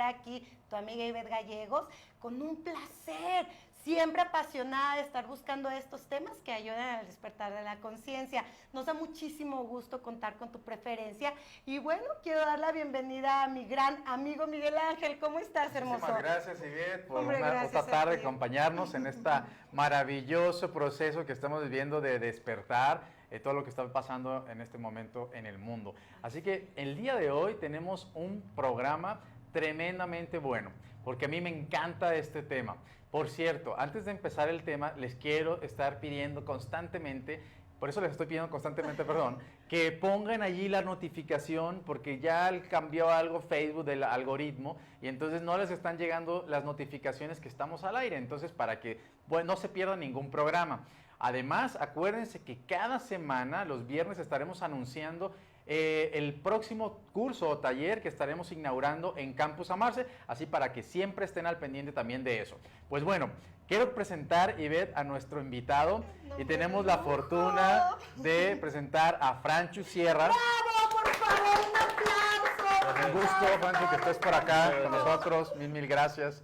aquí, tu amiga Ivette Gallegos, con un placer, siempre apasionada de estar buscando estos temas que ayudan al despertar de la conciencia. Nos da muchísimo gusto contar con tu preferencia y bueno, quiero dar la bienvenida a mi gran amigo Miguel Ángel. ¿Cómo estás, hermoso? Muchísimas gracias, Ivette, por Hombre, otra tarde acompañarnos en este maravilloso proceso que estamos viviendo de despertar, todo lo que está pasando en este momento en el mundo. Así que el día de hoy tenemos un programa tremendamente bueno, porque a mí me encanta este tema. Por cierto, antes de empezar el tema, les quiero estar pidiendo constantemente, por eso les estoy pidiendo constantemente, perdón, que pongan allí la notificación, porque ya cambió algo Facebook del algoritmo, y entonces no les están llegando las notificaciones que estamos al aire, entonces para que no se pierda ningún programa. Además, acuérdense que cada semana, los viernes, estaremos anunciando el próximo curso o taller que estaremos inaugurando en Campus Amarse, así para que siempre estén al pendiente también de eso. Pues bueno, quiero presentar, Ivette, a nuestro invitado y tenemos la fortuna de presentar a Franchu Sierra. ¡Bravo, por favor, un aplauso! Pues un gusto, Franchu, que estés por acá con nosotros, mil gracias.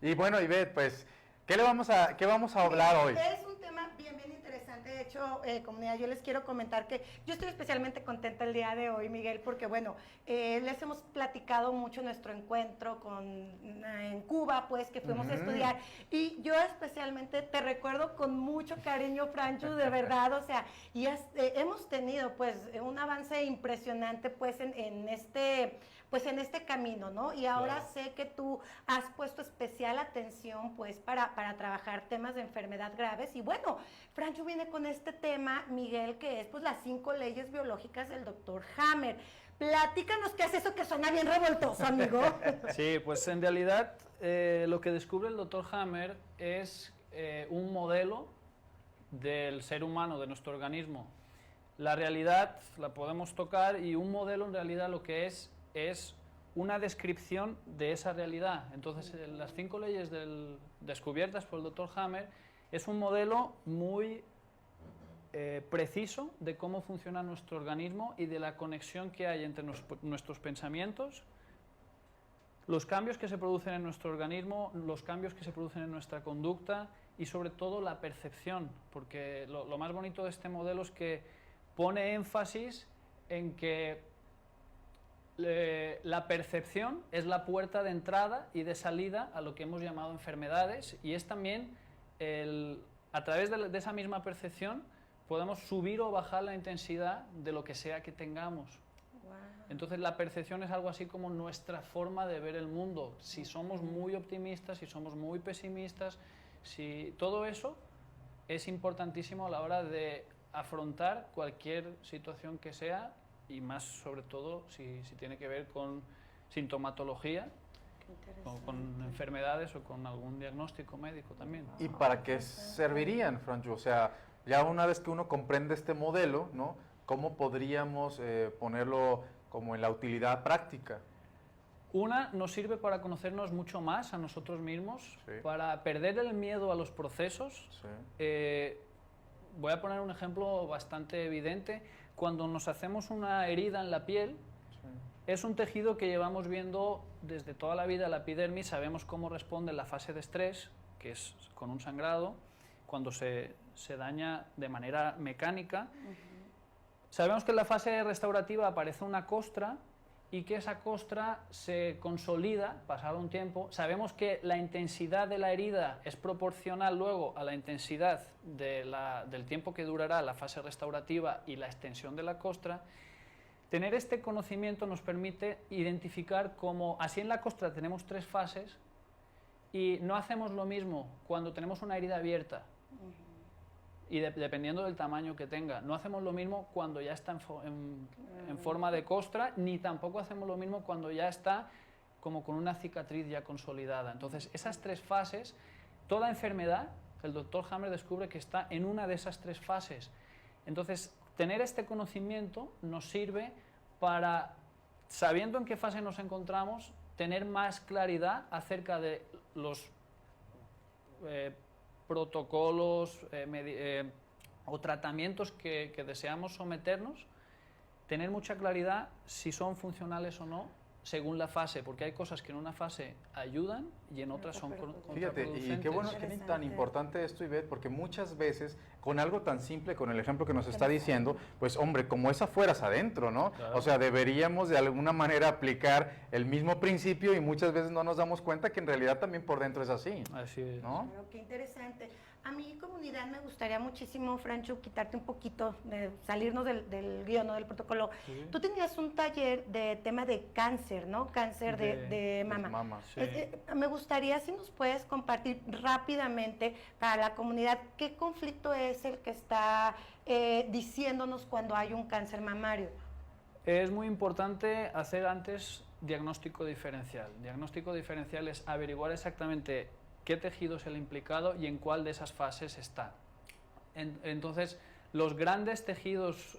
Y bueno, Ivette, pues, ¿qué vamos a hablar hoy? Es un tema bien interesante. De hecho, comunidad, yo les quiero comentar que yo estoy especialmente contenta el día de hoy, Miguel, porque bueno, les hemos platicado mucho nuestro encuentro en Cuba, pues, que fuimos a estudiar, y yo especialmente te recuerdo con mucho cariño, Franchu, de verdad, o sea, y hemos tenido, pues, un avance impresionante, pues, en este camino, ¿no? Y ahora sé que tú has puesto especial atención, pues, para trabajar temas de enfermedad graves. Y bueno, Franchu viene con este tema, Miguel, que es, pues, las 5 leyes biológicas del doctor Hammer. Platícanos qué es eso que suena bien revoltoso, amigo. Sí, pues en realidad lo que descubre el doctor Hammer es un modelo del ser humano, de nuestro organismo. La realidad la podemos tocar y un modelo en realidad lo que es una descripción de esa realidad. Entonces, las 5 leyes descubiertas por el Dr. Hammer es un modelo muy preciso de cómo funciona nuestro organismo y de la conexión que hay entre nuestros pensamientos, los cambios que se producen en nuestro organismo, los cambios que se producen en nuestra conducta y sobre todo la percepción, porque lo más bonito de este modelo es que pone énfasis en que la percepción es la puerta de entrada y de salida a lo que hemos llamado enfermedades, y es también a través de esa misma percepción podemos subir o bajar la intensidad de lo que sea que tengamos. Wow. Entonces la percepción es algo así como nuestra forma de ver el mundo. Si somos muy optimistas, si somos muy pesimistas, si todo eso es importantísimo a la hora de afrontar cualquier situación que sea, y más sobre todo si tiene que ver con sintomatología, o con enfermedades o con algún diagnóstico médico también. ¿Y para qué servirían, Franchu? O sea, ya una vez que uno comprende este modelo, ¿no? ¿Cómo podríamos ponerlo como en la utilidad práctica? Una, nos sirve para conocernos mucho más a nosotros mismos, sí, para perder el miedo a los procesos. Sí. Voy a poner un ejemplo bastante evidente. Cuando nos hacemos una herida en la piel, sí, es un tejido que llevamos viendo desde toda la vida, la epidermis. Sabemos cómo responde en la fase de estrés, que es con un sangrado, cuando se daña de manera mecánica. Sabemos que en la fase restaurativa aparece una costra y que esa costra se consolida pasado un tiempo. Sabemos que la intensidad de la herida es proporcional luego a la intensidad del tiempo que durará la fase restaurativa y la extensión de la costra. Tener este conocimiento nos permite identificar cómo, así en la costra tenemos 3 fases, y no hacemos lo mismo cuando tenemos una herida abierta, y dependiendo del tamaño que tenga. No hacemos lo mismo cuando ya está en forma de costra, ni tampoco hacemos lo mismo cuando ya está como con una cicatriz ya consolidada. Entonces, esas 3 fases, toda enfermedad, el doctor Hammer descubre que está en una de esas 3 fases. Entonces, tener este conocimiento nos sirve para, sabiendo en qué fase nos encontramos, tener más claridad acerca de los protocolos o tratamientos que deseamos someternos, tener mucha claridad si son funcionales o no, según la fase, porque hay cosas que en una fase ayudan y en otras son Fíjate, contraproducentes. y qué bueno, qué tan importante esto, Ivette, porque muchas veces con algo tan simple, con el ejemplo que nos está diciendo, pues hombre, como es afuera es adentro, ¿no? Claro. O sea, deberíamos de alguna manera aplicar el mismo principio y muchas veces no nos damos cuenta que en realidad también por dentro es así. Así es. ¿No? Claro, qué interesante. A mi comunidad me gustaría muchísimo, Franchu, quitarte un poquito, salirnos del guión, ¿no? Del protocolo. Sí. Tú tenías un taller de tema de cáncer, ¿no? Cáncer de mama. Mama. Sí. Me gustaría si nos puedes compartir rápidamente para la comunidad qué conflicto es el que está diciéndonos cuando hay un cáncer mamario. Es muy importante hacer antes diagnóstico diferencial. Diagnóstico diferencial es averiguar exactamente qué tejido es el implicado y en cuál de esas fases está. Entonces, los grandes tejidos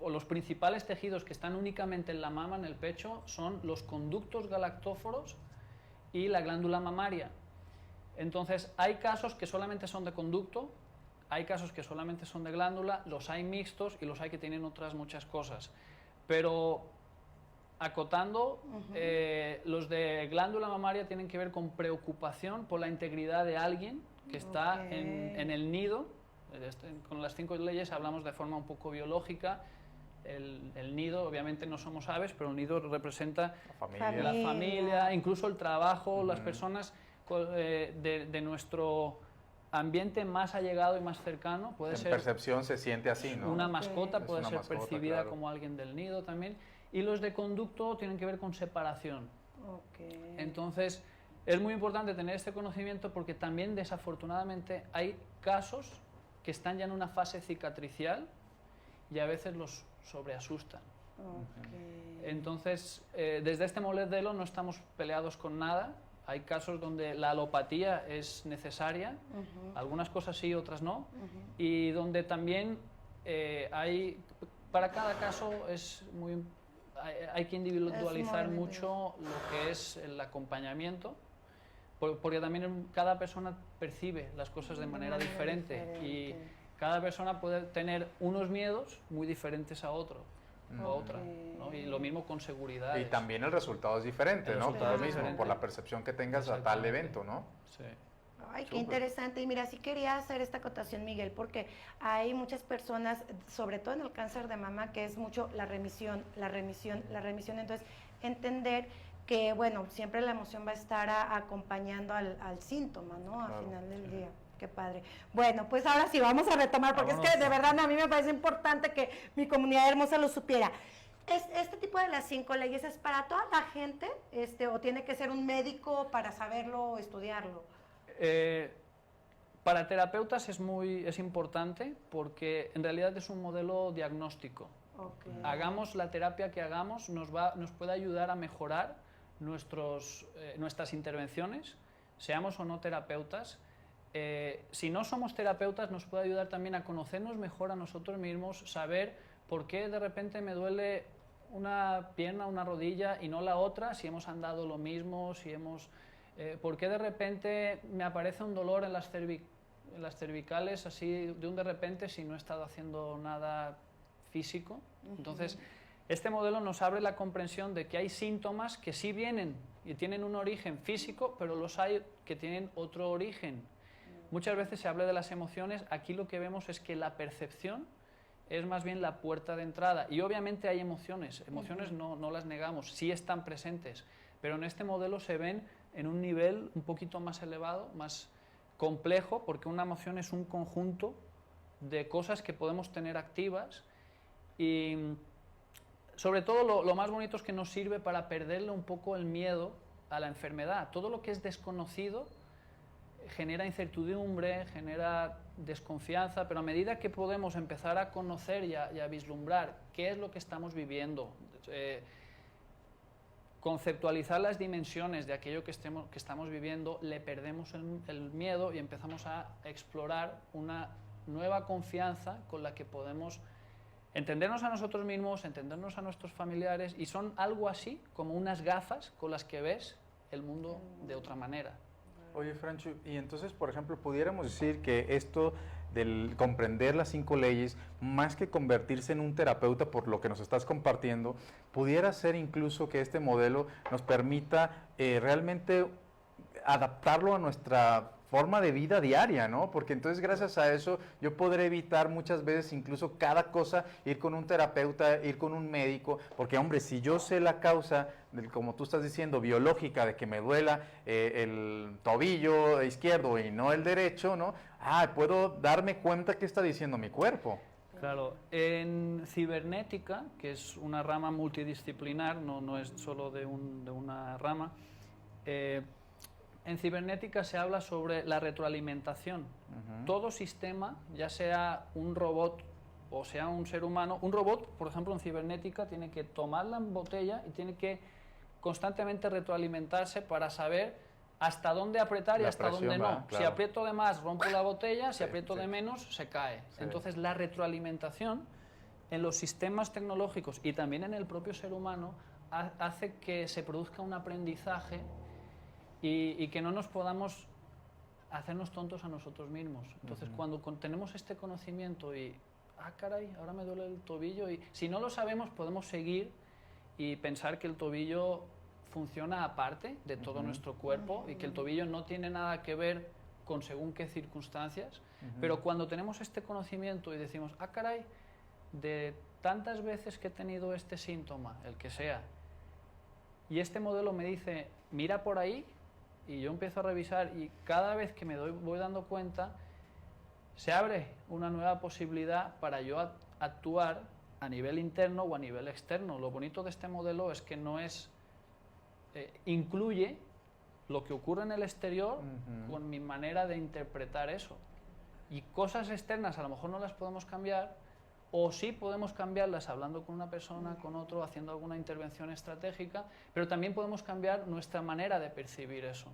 o los principales tejidos que están únicamente en la mama, en el pecho, son los conductos galactóforos y la glándula mamaria. Entonces, hay casos que solamente son de conducto, hay casos que solamente son de glándula, los hay mixtos y los hay que tienen otras muchas cosas. Pero acotando, los de glándula mamaria tienen que ver con preocupación por la integridad de alguien que está en el nido. Con las 5 leyes hablamos de forma un poco biológica. El nido, obviamente no somos aves, pero el nido representa la familia, incluso el trabajo, las personas de nuestro ambiente más allegado y más cercano. Puede ser percepción se siente así, ¿no? una mascota, puede ser mascota, percibida claro, como alguien del nido también. Y los de conducto tienen que ver con separación. Entonces, es muy importante tener este conocimiento porque también, desafortunadamente, hay casos que están ya en una fase cicatricial y a veces los sobreasustan. Entonces, desde este modelo no estamos peleados con nada. Hay casos donde la alopatía es necesaria, algunas cosas sí, otras no, y donde también para cada caso hay que individualizar mucho lo que es el acompañamiento, porque también cada persona percibe las cosas de manera diferente y cada persona puede tener unos miedos muy diferentes a otro. O otra, ¿no? Y lo mismo con seguridad. Y también el resultado es diferente, ¿no? Por lo mismo, diferente. por la percepción que tengas a tal evento, ¿no? Sí. Ay, qué interesante. Y mira, sí quería hacer esta acotación, Miguel, porque hay muchas personas, sobre todo en el cáncer de mama, que es mucho la remisión, la remisión, la remisión. Entonces, entender que, bueno, siempre la emoción va a estar acompañando al síntoma, ¿no? Al final del día. Qué padre. Bueno, pues ahora sí, vamos a retomar, porque es que de verdad a mí me parece importante que mi comunidad hermosa lo supiera. Este tipo de las 5 leyes es para toda la gente, o tiene que ser un médico para saberlo o estudiarlo. Para terapeutas es importante porque en realidad es un modelo diagnóstico. Hagamos la terapia que hagamos, nos puede ayudar a mejorar nuestras intervenciones, seamos o no terapeutas. Si no somos terapeutas, nos puede ayudar también a conocernos mejor a nosotros mismos, saber por qué de repente me duele una pierna, una rodilla y no la otra, si hemos andado lo mismo, por qué de repente me aparece un dolor en las cervicales así de un de repente si no he estado haciendo nada físico. Entonces, este modelo nos abre la comprensión de que hay síntomas que sí vienen y tienen un origen físico, pero los hay que tienen otro origen. Muchas veces se habla de las emociones, aquí lo que vemos es que la percepción es más bien la puerta de entrada. Y obviamente hay emociones no las negamos, sí están presentes, pero en este modelo se ven en un nivel un poquito más elevado, más complejo, porque una emoción es un conjunto de cosas que podemos tener activas y sobre todo lo más bonito es que nos sirve para perderle un poco el miedo a la enfermedad. Todo lo que es desconocido genera incertidumbre, genera desconfianza, pero a medida que podemos empezar a conocer y a vislumbrar qué es lo que estamos viviendo, conceptualizar las dimensiones de aquello que estamos viviendo, le perdemos el miedo y empezamos a explorar una nueva confianza con la que podemos entendernos a nosotros mismos, entendernos a nuestros familiares, y son algo así como unas gafas con las que ves el mundo de otra manera. Oye, Franchu, y entonces, por ejemplo, pudiéramos decir que esto del comprender las 5 leyes, más que convertirse en un terapeuta por lo que nos estás compartiendo, pudiera ser incluso que este modelo nos permita realmente adaptarlo a nuestra forma de vida diaria, ¿no? Porque entonces gracias a eso yo podré evitar muchas veces incluso cada cosa, ir con un terapeuta, ir con un médico, porque hombre, si yo sé la causa, como tú estás diciendo, biológica, de que me duela el tobillo izquierdo y no el derecho, ¿no? Puedo darme cuenta qué está diciendo mi cuerpo. Claro, en cibernética, que es una rama multidisciplinar, no es solo de una rama, en cibernética se habla sobre la retroalimentación. Todo sistema, ya sea un robot o sea un ser humano, un robot, por ejemplo, en cibernética, tiene que tomar la botella y tiene que constantemente retroalimentarse para saber hasta dónde apretar y hasta dónde no. Claro. Si aprieto de más, rompo la botella, si aprieto de menos, se cae. Entonces, la retroalimentación en los sistemas tecnológicos y también en el propio ser humano hace que se produzca un aprendizaje y que no nos podamos hacernos tontos a nosotros mismos. Entonces, cuando tenemos este conocimiento y, caray, ahora me duele el tobillo, y si no lo sabemos, podemos seguir y pensar que el tobillo funciona aparte de todo nuestro cuerpo y que el tobillo no tiene nada que ver con según qué circunstancias, pero cuando tenemos este conocimiento y decimos, caray, de tantas veces que he tenido este síntoma, el que sea, y este modelo me dice, mira por ahí, y yo empiezo a revisar y cada vez que me voy dando cuenta, se abre una nueva posibilidad para yo actuar a nivel interno o a nivel externo. Lo bonito de este modelo es que no es, incluye lo que ocurre en el exterior con mi manera de interpretar eso. Y cosas externas a lo mejor no las podemos cambiar, o sí podemos cambiarlas hablando con una persona, con otro, haciendo alguna intervención estratégica, pero también podemos cambiar nuestra manera de percibir eso.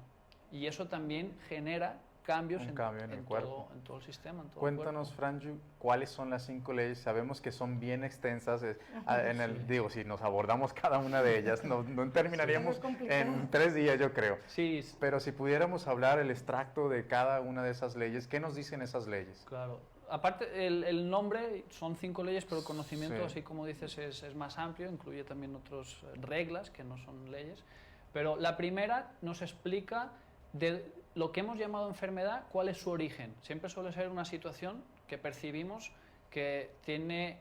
Y eso también genera cambios en el cuerpo. Todo el sistema. Cuéntanos, Franju, ¿cuáles son las 5 leyes? Sabemos que son bien extensas. Digo, si nos abordamos cada una de ellas, no terminaríamos en 3 días, yo creo. Sí. Pero si pudiéramos hablar el extracto de cada una de esas leyes, ¿qué nos dicen esas leyes? Claro. Aparte, el nombre son 5 leyes, pero el conocimiento, así como dices, es más amplio, incluye también otras reglas que no son leyes. Pero la primera nos explica de lo que hemos llamado enfermedad, cuál es su origen. Siempre suele ser una situación que percibimos que tiene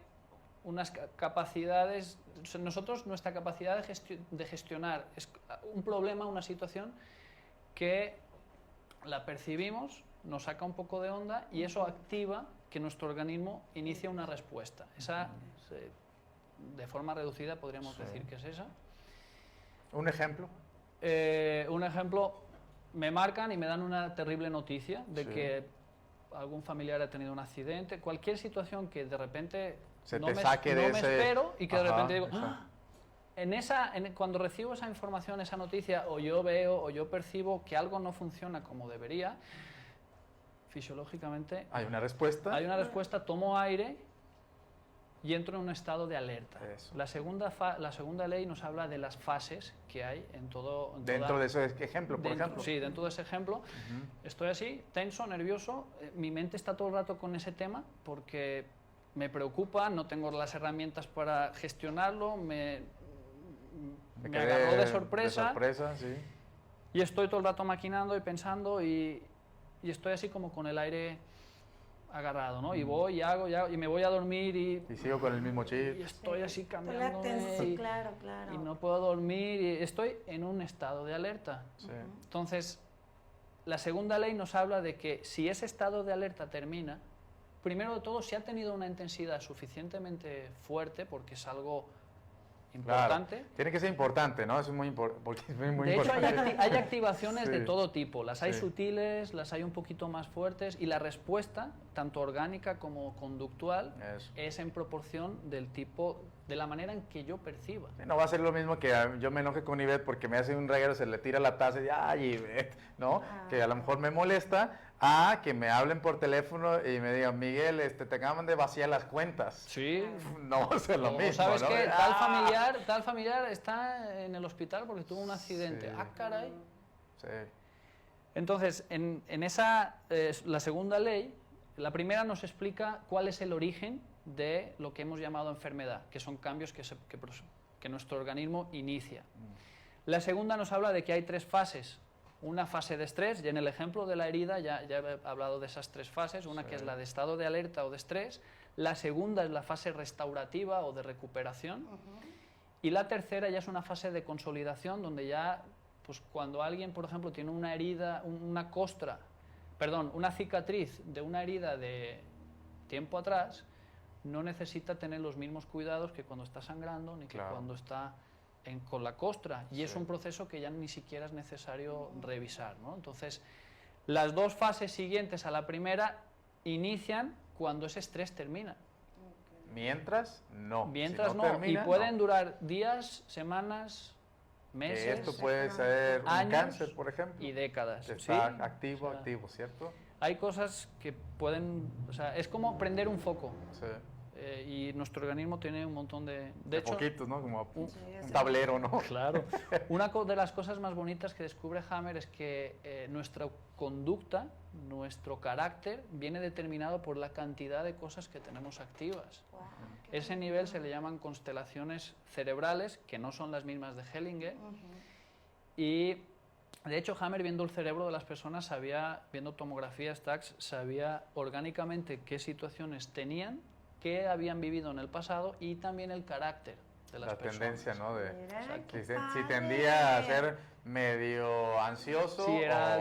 unas capacidades. Nosotros, nuestra capacidad de gestionar es un problema, una situación que la percibimos, nos saca un poco de onda y eso activa que nuestro organismo inicie una respuesta. Esa, de forma reducida, podríamos decir que es esa. ¿Un ejemplo? Un ejemplo, me marcan y me dan una terrible noticia de que algún familiar ha tenido un accidente, cualquier situación que de repente no me espero y que de repente digo, cuando recibo esa información, esa noticia, o yo veo o yo percibo que algo no funciona como debería, fisiológicamente hay una respuesta, tomo aire y entro en un estado de alerta. La segunda ley nos habla de las fases que hay dentro de ese ejemplo, por ejemplo. Sí, dentro de ese ejemplo. Estoy así, tenso, nervioso, mi mente está todo el rato con ese tema porque me preocupa, no tengo las herramientas para gestionarlo, me agarró de sorpresa, sí. Y estoy todo el rato maquinando y pensando y estoy así como con el aire agarrado, ¿no? Y voy y hago y me voy a dormir y sigo con el mismo chip. Y estoy así cambiándome claro. Y no puedo dormir y estoy en un estado de alerta. Entonces, la segunda ley nos habla de que si ese estado de alerta termina, primero de todo, si ha tenido una intensidad suficientemente fuerte, porque es algo importante. Claro. Tiene que ser importante, ¿no? Eso es muy importante. De hecho, hay activaciones de todo tipo. Las hay sutiles, las hay un poquito más fuertes y la respuesta, tanto orgánica como conductual, es en proporción del tipo, de la manera en que yo perciba. No va a ser lo mismo que yo me enoje con Ivette porque me hace un reguero, se le tira la taza y ¡ay, Ivette! ¿No? Que a lo mejor me molesta. Que me hablen por teléfono y me digan, Miguel, te acaban de vaciar las cuentas. Sí. No va a ser lo mismo, ¿sabes ¿no? qué? Tal familiar está en el hospital porque tuvo un accidente. Sí. Caray. Sí. Entonces, en esa, la segunda ley, la primera nos explica cuál es el origen de lo que hemos llamado enfermedad, que son cambios que nuestro organismo inicia. La segunda nos habla de que hay 3 fases. Una fase de estrés, y en el ejemplo de la herida ya he hablado de esas 3 fases, una que es la de estado de alerta o de estrés, la segunda es la fase restaurativa o de recuperación, y la tercera ya es una fase de consolidación, donde ya, pues cuando alguien, por ejemplo, tiene una herida, una cicatriz de una herida de tiempo atrás, no necesita tener los mismos cuidados que cuando está sangrando, ni que cuando está con la costra, y es un proceso que ya ni siquiera es necesario revisar, ¿no? Entonces, las 2 fases siguientes a la primera inician cuando ese estrés termina. Mientras, no. Mientras si no, no, termina, y pueden durar días, semanas, meses, que esto puede ser un años cáncer, por ejemplo. y décadas. Está ¿sí? activo, O sea, activo, ¿cierto? Hay cosas que pueden, o sea, es como prender un foco. Sí. Y nuestro organismo tiene un montón de hecho, poquitos, ¿no? Como un sí. tablero, ¿no? Claro. Una de las cosas más bonitas que descubre Hammer es que nuestra conducta, nuestro carácter, viene determinado por la cantidad de cosas que tenemos activas. Wow, Ese nivel se le llaman constelaciones cerebrales, que no son las mismas de Hellinger. Y de hecho, Hammer, viendo el cerebro de las personas, viendo tomografías, TACs, sabía orgánicamente qué situaciones tenían, qué habían vivido en el pasado y también el carácter de las personas. La tendencia, ¿no? De, Mira, si tendía a ser medio ansioso si era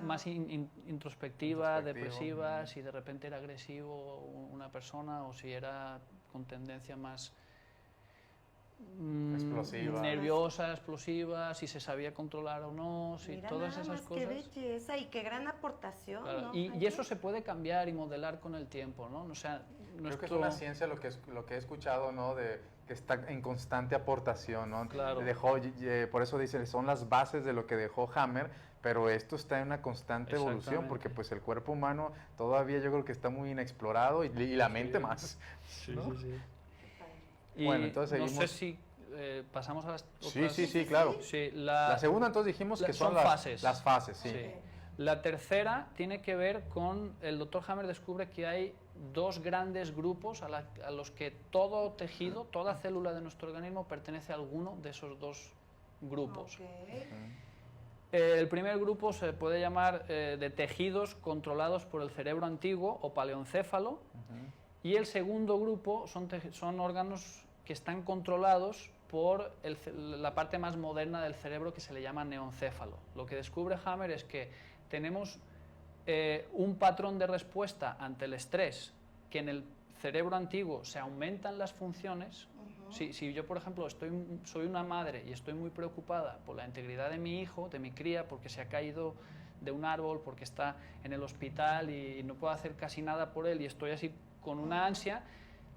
o más introspectiva, depresiva, mm. si de repente era agresivo una persona o si era con tendencia más explosiva. nerviosa, explosiva, si se sabía controlar o no, si Mira todas nada esas más, cosas. qué belleza y qué gran aportación, Claro, ¿no? y eso se puede cambiar y modelar con el tiempo, ¿no? O sea, Creo que es una ciencia lo que he escuchado, ¿no? De que está en constante aportación, ¿no? Claro. Por eso dicen, son las bases de lo que dejó Hammer, pero esto está en una constante evolución porque pues el cuerpo humano todavía yo creo que está muy inexplorado y la mente más. Sí, ¿no? sí, sí. Y bueno, entonces no seguimos. sé si pasamos a las Sí, claro. Sí, La segunda entonces dijimos que son fases. las fases, sí. Sí. La tercera tiene que ver con, el doctor Hammer descubre que hay 2 grandes grupos a los que todo tejido, toda célula de nuestro organismo pertenece a alguno de esos 2 grupos. El primer grupo se puede llamar de tejidos controlados por el cerebro antiguo o paleoencéfalo, y el segundo grupo son órganos que están controlados por la parte más moderna del cerebro, que se le llama neoencéfalo. Lo que descubre Hammer es que tenemos un patrón de respuesta ante el estrés, que en el cerebro antiguo se aumentan las funciones. Si yo, por ejemplo, soy una madre y estoy muy preocupada por la integridad de mi hijo, de mi cría, porque se ha caído de un árbol, porque está en el hospital y no puedo hacer casi nada por él y estoy así con una ansia,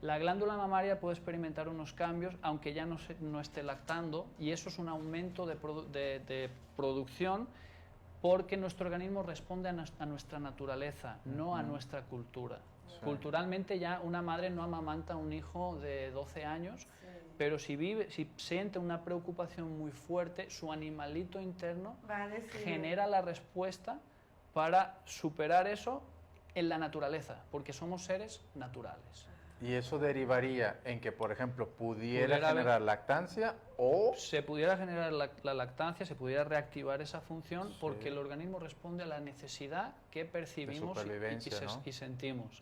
la glándula mamaria puede experimentar unos cambios, aunque ya no esté lactando, y eso es un aumento de producción, porque nuestro organismo responde a nuestra naturaleza, no a nuestra cultura. Sí. Culturalmente ya una madre no amamanta a un hijo de 12 años, pero si siente una preocupación muy fuerte, su animalito interno genera la respuesta para superar eso en la naturaleza, porque somos seres naturales. ¿Y eso derivaría en que, por ejemplo, pudiera generar lactancia o...? Se pudiera generar la lactancia, se pudiera reactivar esa función, porque el organismo responde a la necesidad que percibimos y sentimos.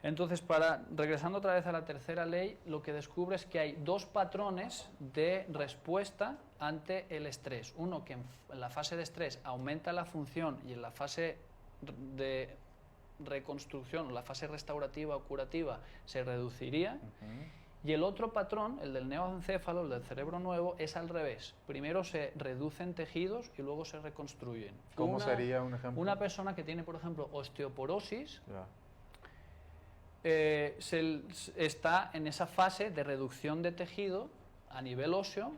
Entonces, regresando otra vez a la tercera ley, lo que descubre es que hay 2 patrones de respuesta ante el estrés. Uno que en la fase de estrés aumenta la función y en la fase de reconstrucción, la fase restaurativa o curativa, se reduciría. Y el otro patrón, el del neoencéfalo, el del cerebro nuevo, es al revés. Primero se reducen tejidos y luego se reconstruyen. ¿Cómo sería un ejemplo? Una persona que tiene, por ejemplo, osteoporosis, está en esa fase de reducción de tejido a nivel óseo.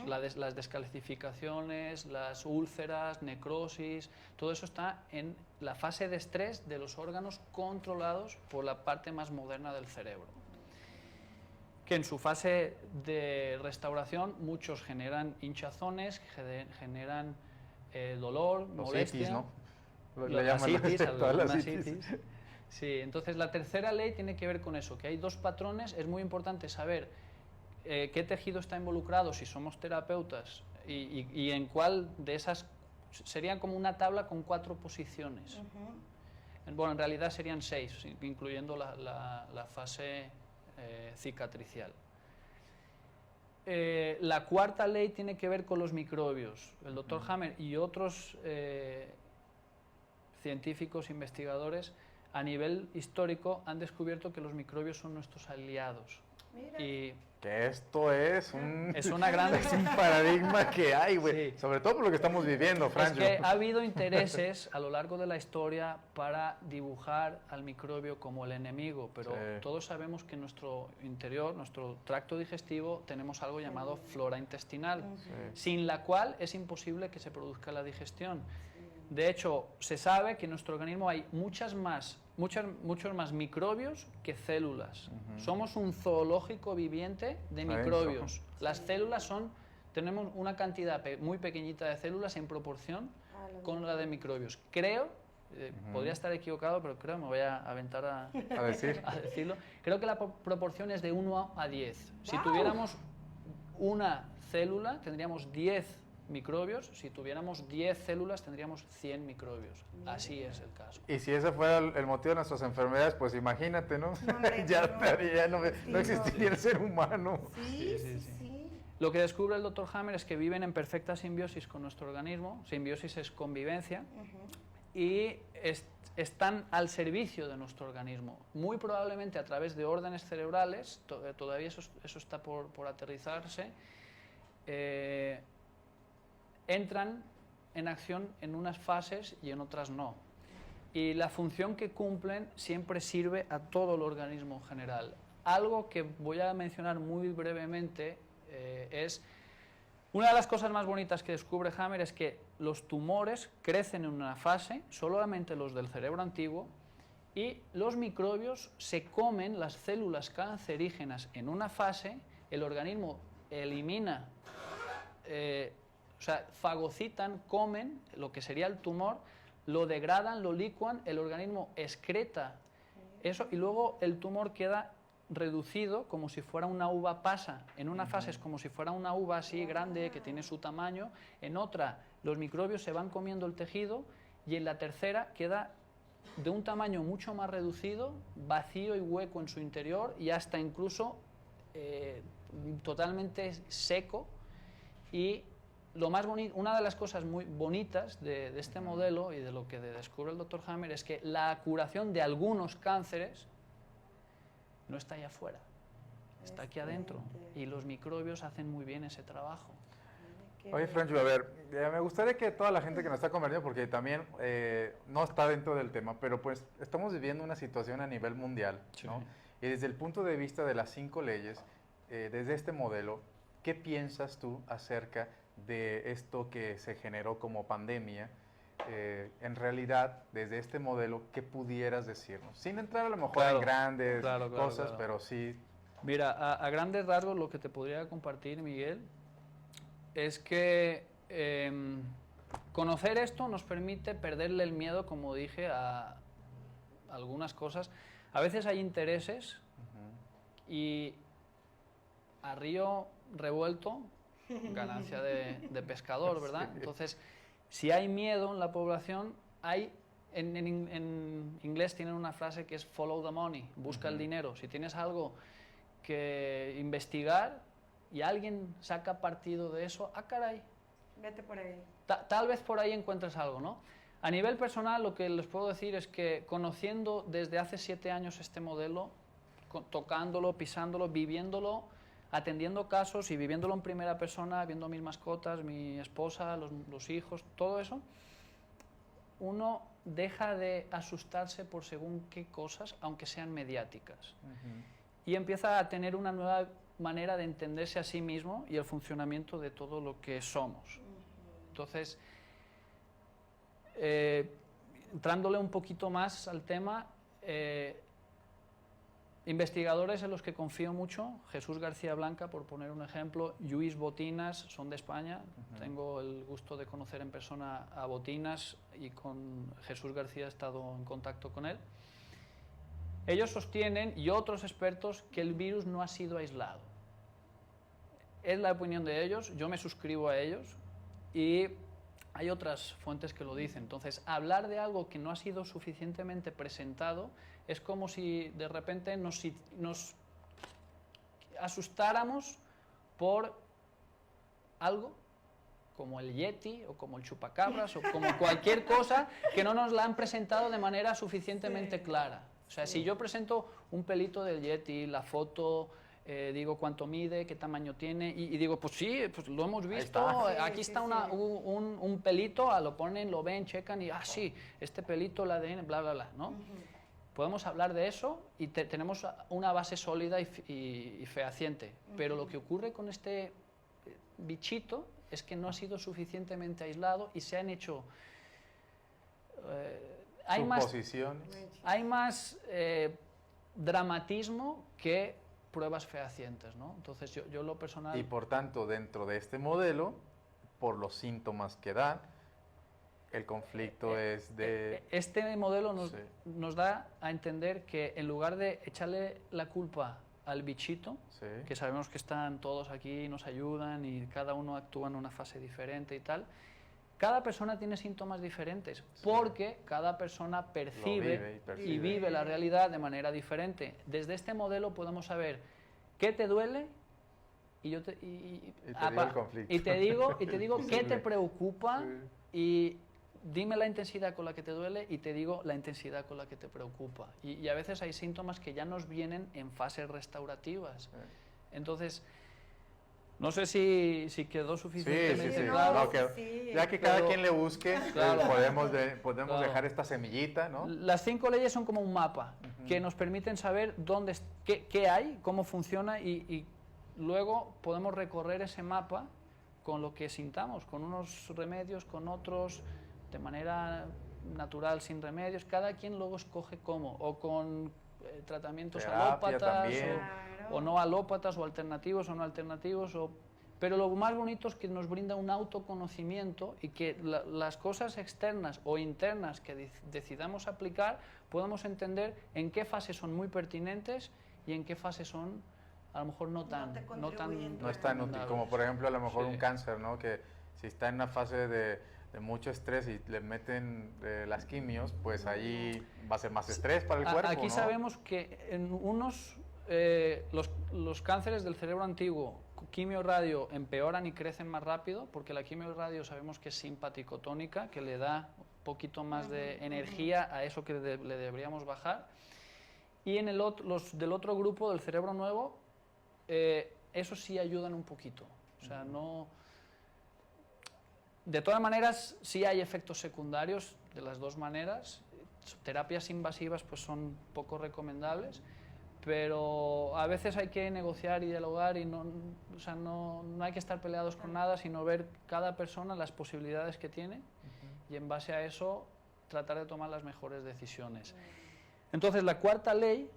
Las descalcificaciones, las úlceras, necrosis, todo eso está en la fase de estrés de los órganos controlados por la parte más moderna del cerebro. Que en su fase de restauración muchos generan hinchazones, generan dolor, Los molestia. itis, ¿no? La llaman itis, todas las algunas itis. itis. Sí, entonces la tercera ley tiene que ver con eso, que hay dos patrones. Es muy importante saber qué tejido está involucrado, si somos terapeutas, y en cuál de esas. Serían como una tabla con 4 posiciones. Bueno, en realidad serían 6, incluyendo la fase cicatricial. La cuarta ley tiene que ver con los microbios. El doctor Hammer y otros científicos, investigadores, a nivel histórico han descubierto que los microbios son nuestros aliados. Mira. Y que esto es un, es una gran es un paradigma que hay, güey. Sí. Sobre todo por lo que estamos viviendo, Franjo. Es que ha habido intereses a lo largo de la historia para dibujar al microbio como el enemigo, pero Sí. todos sabemos que en nuestro interior, nuestro tracto digestivo, tenemos algo llamado flora intestinal, sin la cual es imposible que se produzca la digestión. De hecho, se sabe que en nuestro organismo hay muchos más microbios que células. Somos un zoológico viviente de microbios. Las células tenemos una cantidad muy pequeñita de células en proporción con la de microbios. Creo, podría estar equivocado, pero creo, me voy a aventar a decirlo, creo que la proporción es de 1 a 10. Si tuviéramos una célula, tendríamos 10 microbios. Si tuviéramos 10 células, tendríamos 100 microbios. Así es el caso. Y si ese fuera el motivo de nuestras enfermedades, pues imagínate, ¿no? No, hombre, ya no existiría el ser humano. Sí. Lo que descubre el doctor Hammer es que viven en perfecta simbiosis con nuestro organismo. Simbiosis es convivencia. Y están al servicio de nuestro organismo. Muy probablemente a través de órdenes cerebrales, todavía eso está por aterrizarse, entran en acción en unas fases y en otras no. Y la función que cumplen siempre sirve a todo el organismo en general. Algo que voy a mencionar muy brevemente es una de las cosas más bonitas que descubre Hammer es que los tumores crecen en una fase, solamente los del cerebro antiguo, y los microbios se comen las células cancerígenas en una fase. El organismo elimina, fagocitan, comen lo que sería el tumor, lo degradan, lo licuan, el organismo excreta eso y luego el tumor queda reducido como si fuera una uva pasa. En una fase es como si fuera una uva así grande que tiene su tamaño, en otra los microbios se van comiendo el tejido y en la tercera queda de un tamaño mucho más reducido, vacío y hueco en su interior y hasta incluso totalmente seco. Y lo más bonito, una de las cosas muy bonitas de este modelo y de lo que descubre el doctor Hammer es que la curación de algunos cánceres no está allá afuera, está aquí adentro y los microbios hacen muy bien ese trabajo. Oye, Franjo, a ver, me gustaría que toda la gente que nos está conversando, porque también no está dentro del tema, pero pues estamos viviendo una situación a nivel mundial, ¿no? Y desde el punto de vista de las 5 leyes, desde este modelo, ¿qué piensas tú acerca de esto que se generó como pandemia? En realidad, desde este modelo, ¿qué pudieras decirnos? Sin entrar a lo mejor en grandes cosas, pero sí. Mira, a grandes rasgos lo que te podría compartir, Miguel, es que conocer esto nos permite perderle el miedo, como dije, a algunas cosas. A veces hay intereses y a río revuelto, ganancia de pescador, ¿verdad? Entonces, si hay miedo en la población, en inglés tienen una frase que es follow the money, busca el dinero. Si tienes algo que investigar y alguien saca partido de eso, caray. Vete por ahí. Tal vez por ahí encuentres algo, ¿no? A nivel personal, lo que les puedo decir es que conociendo desde hace 7 años este modelo, tocándolo, pisándolo, viviéndolo, atendiendo casos y viviéndolo en primera persona, viendo mis mascotas, mi esposa, los hijos, todo eso, uno deja de asustarse por según qué cosas, aunque sean mediáticas. Y empieza a tener una nueva manera de entenderse a sí mismo y el funcionamiento de todo lo que somos. Entonces, entrándole un poquito más al tema, investigadores en los que confío mucho, Jesús García Blanca, por poner un ejemplo, Lluís Botinas, son de España. Tengo el gusto de conocer en persona a Botinas y con Jesús García he estado en contacto con él. Ellos sostienen, y otros expertos, que el virus no ha sido aislado. Es la opinión de ellos, yo me suscribo a ellos y hay otras fuentes que lo dicen. Entonces, hablar de algo que no ha sido suficientemente presentado es como si de repente nos asustáramos por algo como el Yeti o como el chupacabras o como cualquier cosa que no nos la han presentado de manera suficientemente clara. O sea, si yo presento un pelito del Yeti, la foto, digo cuánto mide, qué tamaño tiene, y digo, pues sí, pues lo hemos visto, aquí está un pelito, lo ponen, lo ven, checan, y sí, este pelito, el ADN, bla, bla, bla, ¿no? Podemos hablar de eso y tenemos una base sólida y fehaciente, pero lo que ocurre con este bichito es que no ha sido suficientemente aislado y se han hecho... hay más dramatismo que pruebas fehacientes, ¿no? Entonces yo lo personal... Y por tanto, dentro de este modelo, por los síntomas que da, el conflicto es de... Este modelo nos da a entender que en lugar de echarle la culpa al bichito, que sabemos que están todos aquí y nos ayudan y cada uno actúa en una fase diferente y tal, cada persona tiene síntomas diferentes porque cada persona percibe y vive la realidad de manera diferente. Desde este modelo podemos saber qué te duele y te digo qué te preocupa y dime la intensidad con la que te duele y te digo la intensidad con la que te preocupa. Y a veces hay síntomas que ya nos vienen en fases restaurativas. Entonces, no sé si quedó suficientemente claro. Ya que cada quien le busque, podemos dejar esta semillita, ¿no? Las 5 leyes son como un mapa que nos permiten saber qué hay, cómo funciona y luego podemos recorrer ese mapa con lo que sintamos, con unos remedios, con otros, de manera natural, sin remedios. Cada quien luego escoge cómo, o con tratamientos alópatas, o no alópatas, o alternativos o no alternativos, pero lo más bonito es que nos brinda un autoconocimiento y que las cosas externas o internas que decidamos aplicar, podamos entender en qué fases son muy pertinentes y en qué fases son a lo mejor no es tan útil, como por ejemplo a lo mejor un cáncer, ¿no? Que si está en una fase de mucho estrés y le meten las quimios, pues ahí va a ser más estrés para el cuerpo, Aquí ¿no? sabemos que en unos, los cánceres del cerebro antiguo, quimio radio, empeoran y crecen más rápido, porque la quimio radio sabemos que es simpaticotónica, que le da un poquito más de energía a eso que le deberíamos bajar. Y en los del otro grupo, del cerebro nuevo, esos sí ayudan un poquito. O sea, no... De todas maneras, sí hay efectos secundarios de las dos maneras. Terapias invasivas pues son poco recomendables, pero a veces hay que negociar y dialogar y no hay que estar peleados con nada, sino ver cada persona las posibilidades que tiene y en base a eso tratar de tomar las mejores decisiones. Entonces la cuarta ley,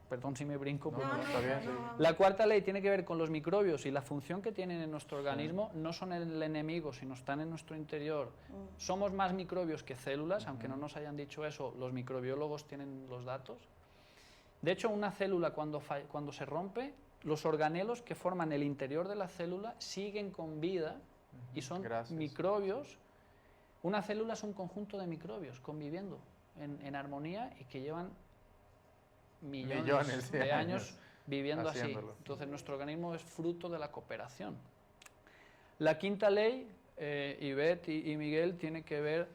perdón si me brinco, la cuarta ley tiene que ver con los microbios y la función que tienen en nuestro organismo. No son el enemigo, sino están en nuestro interior. Somos más microbios que células, aunque no nos hayan dicho eso, los microbiólogos tienen los datos. De hecho, una célula cuando se rompe, los organelos que forman el interior de la célula siguen con vida y son microbios. Una célula es un conjunto de microbios conviviendo en armonía y que llevan millones de años viviendo así. Entonces nuestro organismo es fruto de la cooperación. La quinta ley, Ivette y Miguel, tiene que ver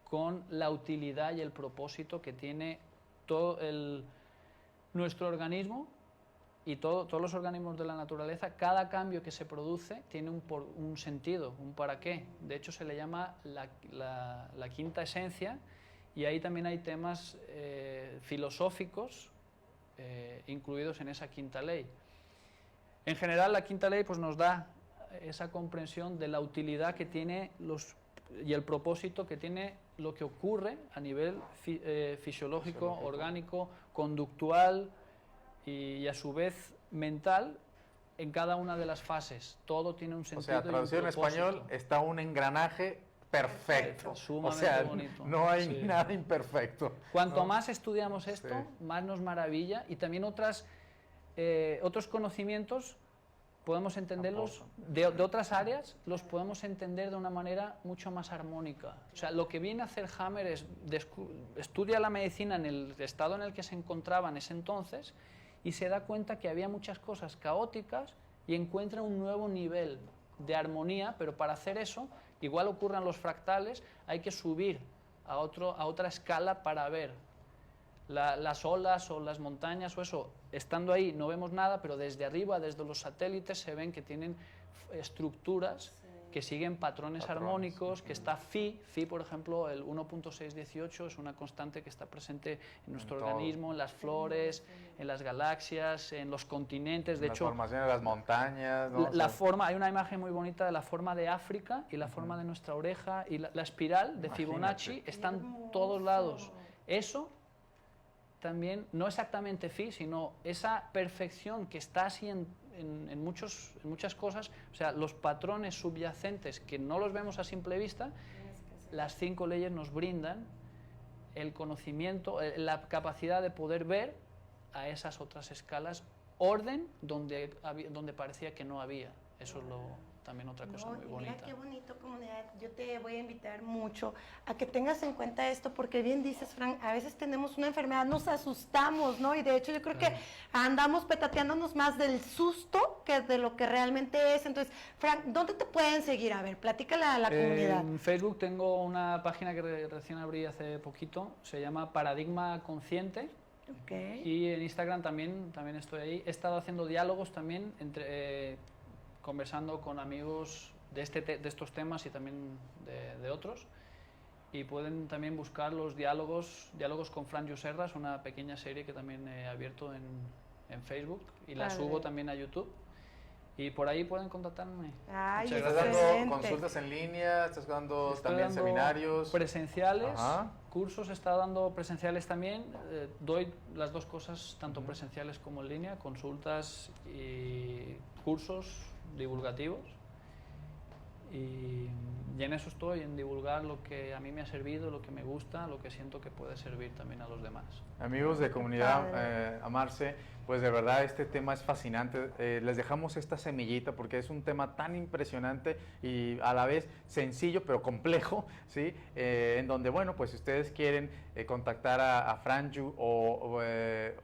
con la utilidad y el propósito que tiene todo nuestro organismo y todos los organismos de la naturaleza. Cada cambio que se produce tiene un sentido, un para qué. De hecho se le llama la quinta esencia, y ahí también hay temas filosóficos incluidos en esa quinta ley. En general, la quinta ley pues, nos da esa comprensión de la utilidad que tiene y el propósito que tiene lo que ocurre a nivel fisiológico, orgánico, conductual, y a su vez mental en cada una de las fases. Todo tiene un sentido. O sea, traducido en español, está un engranaje perfecto. Sumamente o sea, bonito. no hay nada imperfecto. Cuanto más estudiamos esto, más nos maravilla, y también otros conocimientos podemos entenderlos de otras áreas, los podemos entender de una manera mucho más armónica. O sea, lo que viene a hacer Hammer es estudia la medicina en el estado en el que se encontraba en ese entonces y se da cuenta que había muchas cosas caóticas y encuentra un nuevo nivel de armonía, pero para hacer eso, igual ocurren los fractales, hay que subir a otra escala para ver las olas o las montañas o eso. Estando ahí no vemos nada, pero desde arriba, desde los satélites, se ven que tienen estructuras que siguen patrones armónicos, que está Phi, por ejemplo, el 1.618 es una constante que está presente en nuestro organismo, en las flores, en las galaxias, en los continentes. De hecho, la formación de las montañas, ¿no? Hay una imagen muy bonita de la forma de África y la forma de nuestra oreja, y la espiral de Fibonacci está en todos lados. Eso también, no exactamente Phi, sino esa perfección que está así en muchas cosas, o sea, los patrones subyacentes que no los vemos a simple vista, las 5 leyes nos brindan el conocimiento, la capacidad de poder ver a esas otras escalas orden donde parecía que no había. Eso es también otra cosa muy bonita. Mira qué bonito, comunidad. Yo te voy a invitar mucho a que tengas en cuenta esto, porque bien dices, Frank, a veces tenemos una enfermedad, nos asustamos, ¿no? Y de hecho yo creo que andamos petateándonos más del susto que de lo que realmente es. Entonces, Frank, ¿dónde te pueden seguir? A ver, platícale a la comunidad. En Facebook tengo una página que recién abrí hace poquito, se llama Paradigma Consciente. Y en Instagram también estoy ahí. He estado haciendo diálogos también conversando con amigos de estos temas y también de otros, y pueden también buscar los diálogos con Fran Yuserra, una pequeña serie que también he abierto en Facebook y la subo también a YouTube, y por ahí pueden contactarme. ¿Estás dando consultas en línea? ¿Estás dando también seminarios? Presenciales, cursos, he estado dando presenciales también, doy las dos cosas, tanto presenciales como en línea, consultas y cursos divulgativos, y en eso estoy, en divulgar lo que a mí me ha servido, lo que me gusta, lo que siento que puede servir también a los demás. Amigos de Comunidad Amarse, pues de verdad este tema es fascinante. Les dejamos esta semillita porque es un tema tan impresionante y a la vez sencillo pero complejo, ¿sí? En donde, bueno, pues si ustedes quieren contactar a Franju o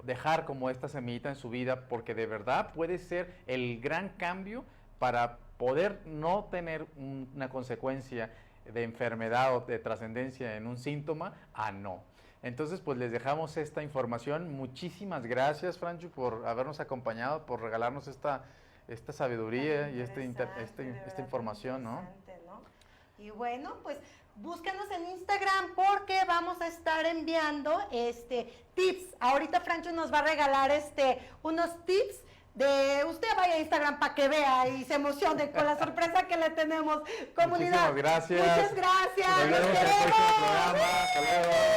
dejar como esta semillita en su vida, porque de verdad puede ser el gran cambio para poder no tener una consecuencia de enfermedad o de trascendencia en un síntoma a no. Entonces, pues les dejamos esta información. Muchísimas gracias, Franju, por habernos acompañado, por regalarnos esta sabiduría y esta información, ¿no? Y bueno, pues búscanos en Instagram porque vamos a estar enviando tips. Ahorita Franju nos va a regalar unos tips. Usted vaya a Instagram para que vea y se emocione con la sorpresa que le tenemos, comunidad. Muchísimas gracias. Muchas gracias. Nos vemos en el próximo programa. Hasta luego.